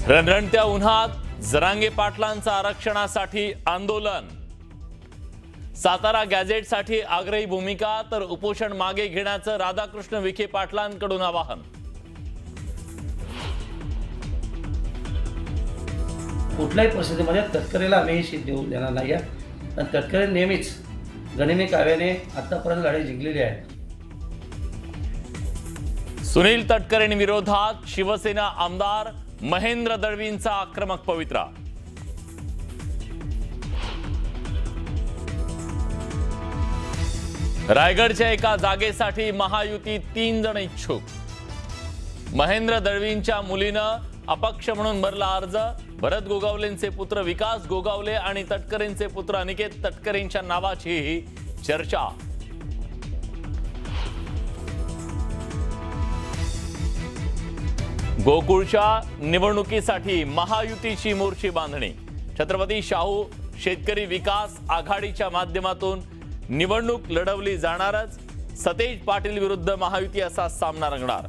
रणरणत्या उन्हात जरांगे पाटलांचं आरक्षणासाठी आंदोलन। सातारा गॅझेटसाठी आग्रही भूमिका तर उपोषण मागे घेण्याचं राधाकृष्ण विखे पाटलांकडून आवाहन। कुठल्याही परिस्थितीमध्ये तटकरेला आम्ही शीट देऊ देणार नाही आहे। पण तटकरे नेहमीच गनिमी काव्याने आतापर्यंत लढाई जिंकलेली आहे। सुनील तटकरेंविरोधात शिवसेना आमदार महेंद्र दळवींचा आक्रमक पवित्रा। रायगडच्या एका जागेसाठी महायुती 3 जण इच्छुक। महेंद्र दळवींच्या मुलीनं अपक्ष म्हणून भरला अर्ज। भरत गोगावलेंचे पुत्र विकास गोगावले आणि तटकरेंचे पुत्र अनिकेत तटकरेंच्या नावाची ही चर्चा। गोकुळच्या निवडणुकीसाठी महायुतीची मोर्ची बांधणी। छत्रपती शाहू शेतकरी विकास आघाडीच्या माध्यमातून निवडणूक लढवली जाणारच। सतेज पाटील विरुद्ध महायुती असा सामना रंगणार।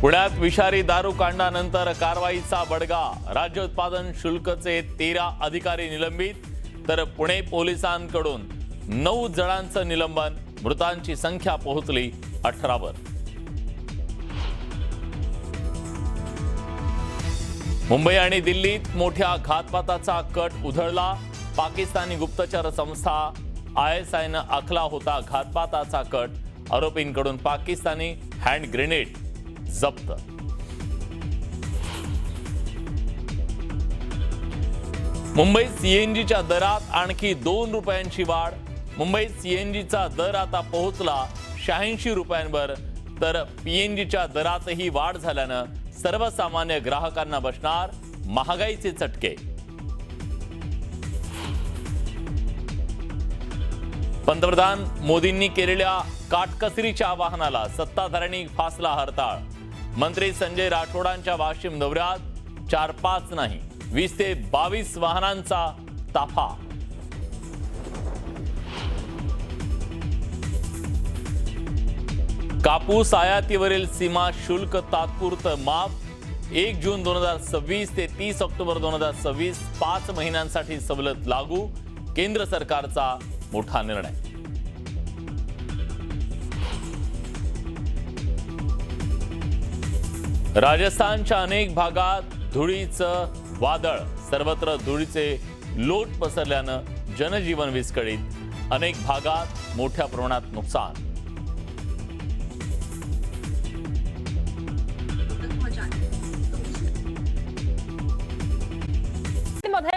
पुण्यात विषारी दारू कांडानंतर कारवाईचा बडगा। राज्य उत्पादन शुल्कचे 13 अधिकारी निलंबित तर पुणे पोलिसांकडून 9 जणांचं निलंबन। मृतांची संख्या पोहोचली 18 वर। मुंबई आणि दिल्लीत मोठ्या घातपाताचा कट उधळला। पाकिस्तानी गुप्तचर संस्था ISIनं आखला होता घातपाताचा कट। आरोपींकडून पाकिस्तानी हँड ग्रेनेड जप्त। मुंबईत सीएनजीच्या दरात आणखी 2 रुपयांची वाढ। मुंबईत सीएनजीचा दर आता पोहोचला 86 रुपयांवर तर पीएनजीच्या दरातही वाढ झाल्यानं सर्वसामान्य ग्राहकांना बसणार महागाईचे चटके। पंतप्रधान मोदींनी केलेल्या काटकसरीच्या आवाहनाला सत्ताधाऱ्यांनी फासला हरताळ। मंत्री संजय राठोडांच्या वाशिम दौऱ्यात 4-5 नाही 20 ते 22 वाहनांचा ताफा। कापूस आयातीवरील सीमा शुल्क तात्पुरतं माफ। 1 जून 2026 ते 30 ऑक्टोबर 2026 5 महिन्यांसाठी सवलत लागू। केंद्र सरकारचा मोठा निर्णय। राजस्थानच्या अनेक भागात धुळीचं वादळ। सर्वत्र धुळीचे लोट पसरल्यानं जनजीवन विस्कळीत। अनेक भागात मोठ्या प्रमाणात नुकसान।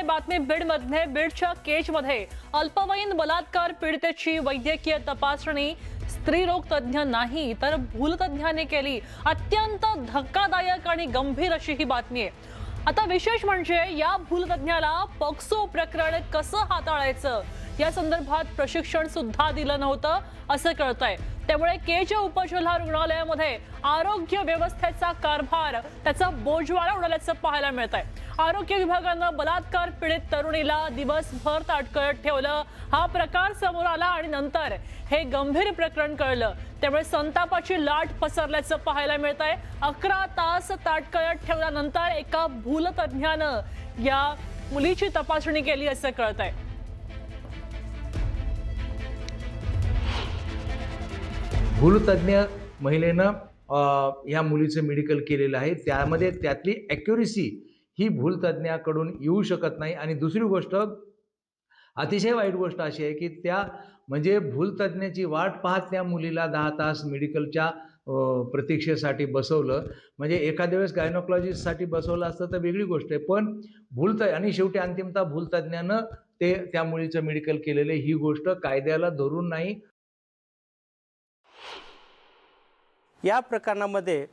बातमी बीडमध्ये। बीडच्या केजमध्ये अल्पवयीन बलात्कार पीडितेची वैद्यकीय तपासणी स्त्रीरोग तज्ञ नाही तर भूलतज्ञाने केली। अत्यंत धक्कादायक आणि गंभीर अशी ही बातमी आहे। आता विशेष म्हणजे या भूलतज्ञाला पॉक्सो प्रकरण कसं हाताळायचं या संदर्भात प्रशिक्षण सुद्धा दिलं नव्हतं असं कळतंय। त्यामुळे केज उपजिल्हा रुग्णालयामध्ये आरोग्य व्यवस्थेचा कारभार त्याचा बोजवारा उडाल्याचं पाहायला मिळतंय। आरोग्य विभागानं बलात्कार पीडित तरुणीला दिवसभर ताटकळत ठेवलं। हा प्रकार समोर आला आणि नंतर हे गंभीर प्रकरण कळलं। त्यामुळे संतापाची लाट पसरल्याचं पाहायला मिळतंय। 11 तास ताटकळत ठेवल्यानंतर एका भूलतज्ञानं या मुलीची तपासणी केली असं कळतंय। भूलतज्ञ महिलेनं या मुलीचं मेडिकल केलेलं आहे। त्यामध्ये त्यातली ॲक्युरेसी ही भूलतज्ञाकडून येऊ शकत नाही। आणि दुसरी गोष्ट अतिशय वाईट गोष्ट अशी आहे की त्या म्हणजे भूलतज्ञाची वाट पाहत त्या मुलीला 10 तास मेडिकलच्या प्रतीक्षेसाठी बसवलं। म्हणजे एखाद्या वेळेस गायनोकॉलॉजिस्टसाठी बसवलं असतं तर वेगळी गोष्ट आहे, पण आणि शेवटी अंतिमतः भूलतज्ञानं त्या मुलीचं मेडिकल केलेलं ही गोष्ट कायद्याला धरून नाही। या प्रकरणामध्ये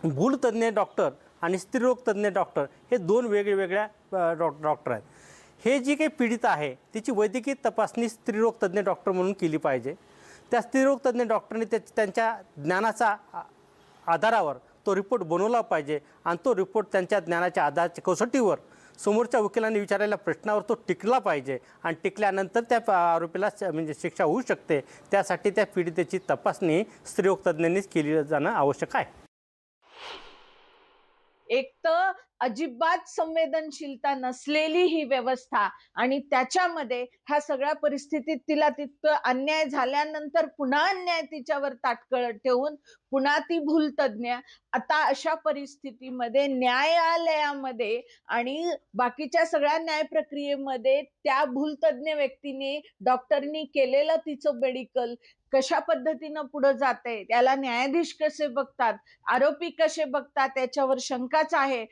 भूलतज्ञ डॉक्टर आणि स्त्रीरोग तज्ञ डॉक्टर हे 2 वेगवेगळ्या डॉक्टर आहेत। हे जी काही पीडित आहे तिची वैद्यकीय तपासणी स्त्रीरोग तज्ञ डॉक्टर म्हणून केली पाहिजे। त्या स्त्रीरोग तज्ञ डॉक्टरने त्यांच्या ज्ञानाचा आधारावर तो रिपोर्ट बनवला पाहिजे आणि तो रिपोर्ट त्यांच्या ज्ञानाच्या आधाराच्या कसोटीवर समोरच्या वकिलांनी विचारलेल्या प्रश्नावर तो टिकला पाहिजे आणि टिकल्यानंतर त्या आरोपीला म्हणजे शिक्षा होऊ शकते. त्यासाठी त्या पीडितेची तपासणी स्त्रीरोग तज्ज्ञांनीच केली जाणं आवश्यक आहे. एक तर अजिबात संवेदनशीलता नसलेली ही व्यवस्था आणि त्याच्यामध्ये ह्या सगळ्या परिस्थितीत तिला तितकं अन्याय झाल्यानंतर पुन्हा अन्याय तिच्यावर ताटकळत ठेवून पुन्हा ती भूलतज्ञ आता अशा परिस्थितीमध्ये न्यायालयामध्ये आणि बाकीच्या सगळ्या न्याय प्रक्रियेमध्ये त्या भूलतज्ञ व्यक्तीने डॉक्टरनी केलेलं तिचं मेडिकल कशा पद्धतीनं पुढे जाते, त्याला न्यायाधीश कसे बघतात, आरोपी कसे बघतात, त्याच्यावर शंकाच आहे.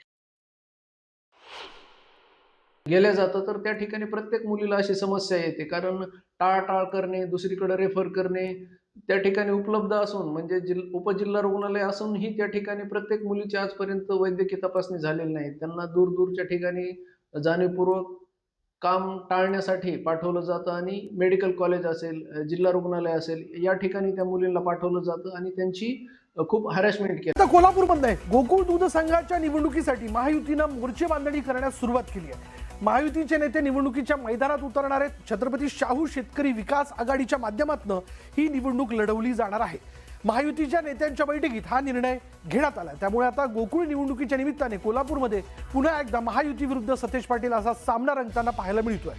गेल्या जातं तर त्या ठिकाणी प्रत्येक मुलीला अशी समस्या येते, कारण टाळाटाळ करणे, दुसरीकडे रेफर करणे, त्या ठिकाणी उपलब्ध असून म्हणजे उपजिल्हा रुग्णालय असूनही त्या ठिकाणी प्रत्येक मुलीची आजपर्यंत वैद्यकीय तपासणी झालेली नाही. त्यांना दूरच्या ठिकाणी जाणीवपूर्वक काम टाळण्यासाठी पाठवलं जातं आणि मेडिकल कॉलेज असेल, जिल्हा रुग्णालय असेल, या ठिकाणी त्या मुलींना पाठवलं जातं आणि त्यांची खूप हॅरॅसमेंट केली. आता कोल्हापूरमध्ये गोकुळ दूध संघाच्या निवडणुकीसाठी महायुतीनं मोर्चे बांधणी करण्यास सुरुवात केली आहे. महायुतीचे नेते निवडणुकीच्या मैदानात उतरणार आहेत. छत्रपती शाहू शेतकरी विकास आघाडीच्या माध्यमातून ही निवडणूक लढवली जाणार आहे. महायुतीच्या नेत्यांच्या बैठकीत हा निर्णय घेण्यात आला. त्यामुळे आता गोकुळ निवडणुकीच्या निमित्ताने कोल्हापूरमध्ये पुन्हा एकदा महायुती विरुद्ध सतेज पाटील असा सामना रंगताना पाहायला मिळतोय.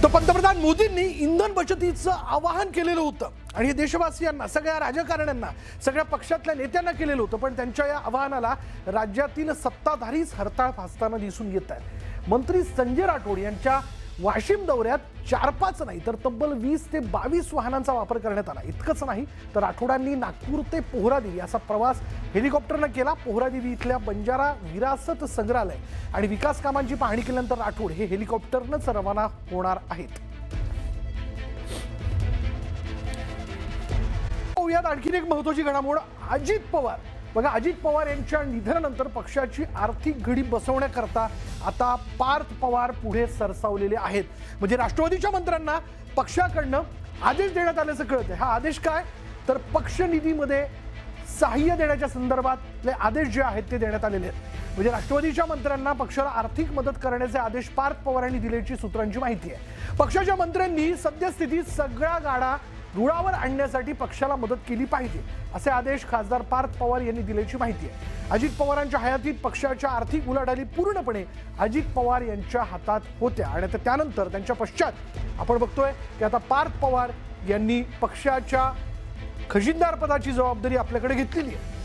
तर पंतप्रधान मोदींनी इंधन बचतीचं आवाहन केलेलं होतं आणि देशवासियांना, सगळ्या राजकारण्यांना, सगळ्या पक्षातल्या नेत्यांना केलेलं होतं. पण त्यांच्या या आवाहनाला राज्यातील सत्ताधारीच हरताळ फासताना दिसून येत आहेत. मंत्री संजय राठोड यांच्या वाशिम दौऱ्यात 4-5 नाही तर तब्बल 20 ते 22 वाहनांचा वापर करण्यात आला. इतकंच नाही तर राठोडांनी नागपूर ते पोहरादेवी असा प्रवास हेलिकॉप्टरनं केला. पोहरादेवी इथल्या बंजारा विरासत संग्रहालय आणि विकास कामांची पाहणी केल्यानंतर राठोड हे हेलिकॉप्टरनंच रवाना होणार आहेत. यात आणखीन एक महत्वाची घडामोड, अजित पवार. बघा, अजित पवार यांच्या निधनानंतर पक्षाची आर्थिक घडी बसवण्याकरता आता पार्थ पवार पुढे सरसावलेले आहेत. म्हणजे राष्ट्रवादीच्या मंत्र्यांना पक्षाकडनं आदेश देण्यात आल्याचं कळतंय. हा आदेश काय तर पक्ष निधीमध्ये सहाय्य देण्याच्या संदर्भातले आदेश जे आहेत ते देण्यात आलेले आहेत. म्हणजे राष्ट्रवादीच्या मंत्र्यांना पक्षाला आर्थिक मदत करण्याचे आदेश पार्थ पवारांनी दिल्याची सूत्रांची माहिती आहे. पक्षाच्या मंत्र्यांनी सद्यस्थितीत सगळ्या गाडा रुळावर आणण्यासाठी पक्षाला मदत केली पाहिजे असे आदेश खासदार पार्थ पवार यांनी दिल्याची माहिती आहे. अजित पवारांच्या हयातीत पक्षाच्या आर्थिक उलाढाली पूर्णपणे अजित पवार यांच्या हातात होत्या आणि त्यानंतर त्यांच्या पश्चात आपण बघतोय की आता पार्थ पवार यांनी पक्षाच्या खजिनदार पदाची जबाबदारी आपल्याकडे घेतलेली आहे.